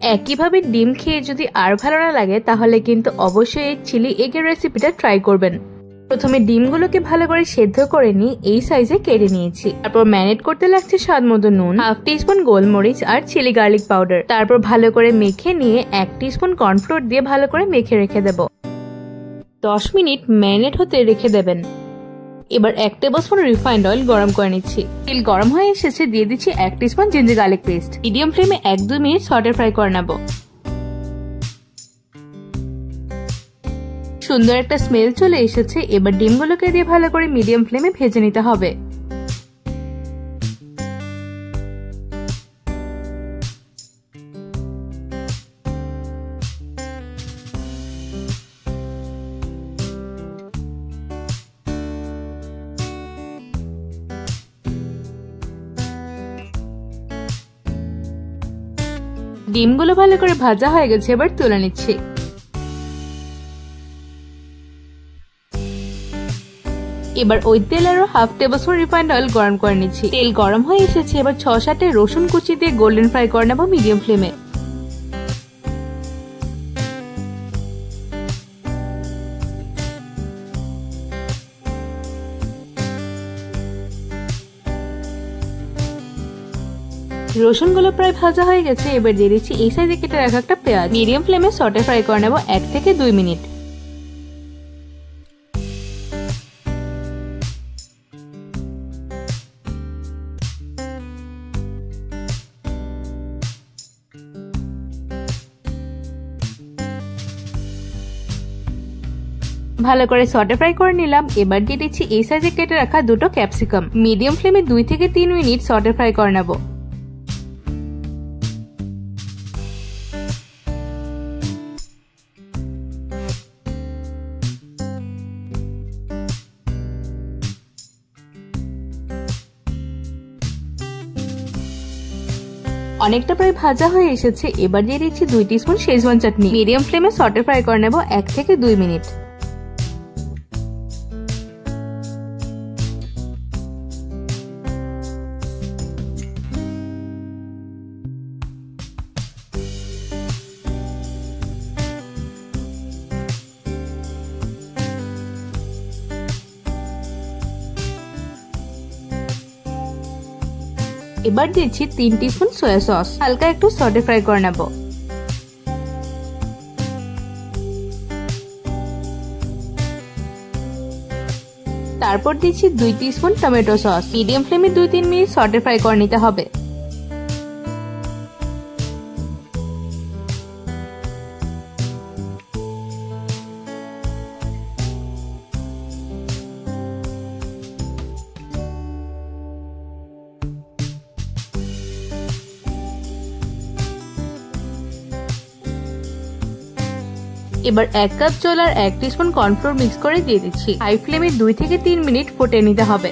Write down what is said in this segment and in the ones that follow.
একইভাবে ডিম খেয়ে যদি আর ভালো না লাগে তাহলে কিন্তু অবশ্যই এই চিলি এগের রেসিপিটা ট্রাই করবেন। প্রথমে ডিমগুলোকে ভালো করে সেদ্ধ করে নিয়ে এই সাইজে কেটে নিয়েছি। তারপর ম্যারিনেট করতে লাগছে স্বাদ মতো নুন, হাফ টিস্পুন গোলমরিচ আর চিলি গার্লিক পাউডার। তারপর ভালো করে মেখে নিয়ে 1 টিস্পুন কর্নফ্লোর দিয়ে ভালো করে মেখে রেখে দেব। 10 মিনিট ম্যারিনেট হতে রেখে দেবেন। এবার 1 টেবিলস্পুন রিফাইন্ড অয়েল গরম করে নিচ্ছি। তেল গরম হয়ে এসেছে, দিয়ে দিচ্ছি 1 teaspoon ginger garlic paste. Medium ফ্লেমে 1-2 মিনিট সটে ফ্রাই করে নেব। সুন্দর একটা স্মেল চলে এসেছে। এবার ডিমগুলোকে দিয়ে ভালো করে মিডিয়াম ফ্লেমে ভেজে নিতে হবে। ডিমগুলো ভালো করে ভাজা হয়ে গেছে, এবার তুলে নিচ্ছি। এবার ওই তেল আরো হাফ টেবিলস্পুন রিফাইন্ড অয়েল গরম করে নিচ্ছি। তেল গরম হয়ে এসেছে, এবার 6-7 রসুন কুচি দিয়ে গোল্ডেন ফ্রাই করে নেব মিডিয়াম ফ্লেমে। রসুনগুলো প্রায় ভাজা হয়ে গেছে, এবার দিয়ে দিচ্ছি এই সাইজে কেটে রাখা একটা পেঁয়াজ। মিডিয়াম ফ্লেমে সটে ফ্রাই করে নেব 1 থেকে 2 মিনিট। ভালো করে সটে ফ্রাই করে নিলাম। এবার দিয়ে দিচ্ছি এই সাইজে কেটে রাখা 2টো ক্যাপসিকাম। মিডিয়াম ফ্লেমে 2 থেকে 3 মিনিট সটে ফ্রাই করে নেব। অনেকটা প্রায় ভাজা হয়ে এসেছে, এবার দিয়ে দিচ্ছি 2 টিস্পুন শেজওয়ান চাটনি। মিডিয়াম ফ্লেমে সটে ফ্রাই করে নেব 1 থেকে 2 মিনিট। এবার দিচ্ছি 3 টিস্পুন সয়া সস। হালকা একটু সটে ফ্রাই করে নেব। তারপর দিচ্ছি 2 টিস্পুন টমেটো সস। মিডিয়াম ফ্লেমে 2-3 মিনিট সটে ফ্রাই করে নিতে হবে। এবার 1 কাপ জল আর 1 টিস্পুন কর্নফ্লোর মিক্স করে দিয়ে দিচ্ছি। হাই ফ্লেমে 2 থেকে 3 মিনিট ফুটিয়ে নিতে হবে।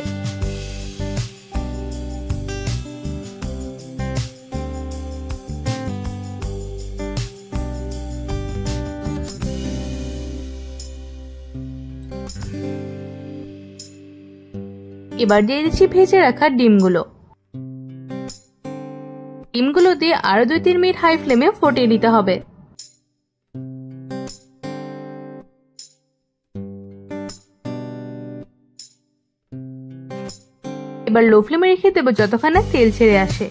এবার দিয়ে দিচ্ছি ভেজে রাখা ডিমগুলো। ডিমগুলো দিয়ে আরো 2-3 মিনিট হাই ফ্লেমে ফুটিয়ে নিতে হবে। এবার লো ফ্লেমে রেখে দেবো যতক্ষণ না তেল ছেড়ে আসে।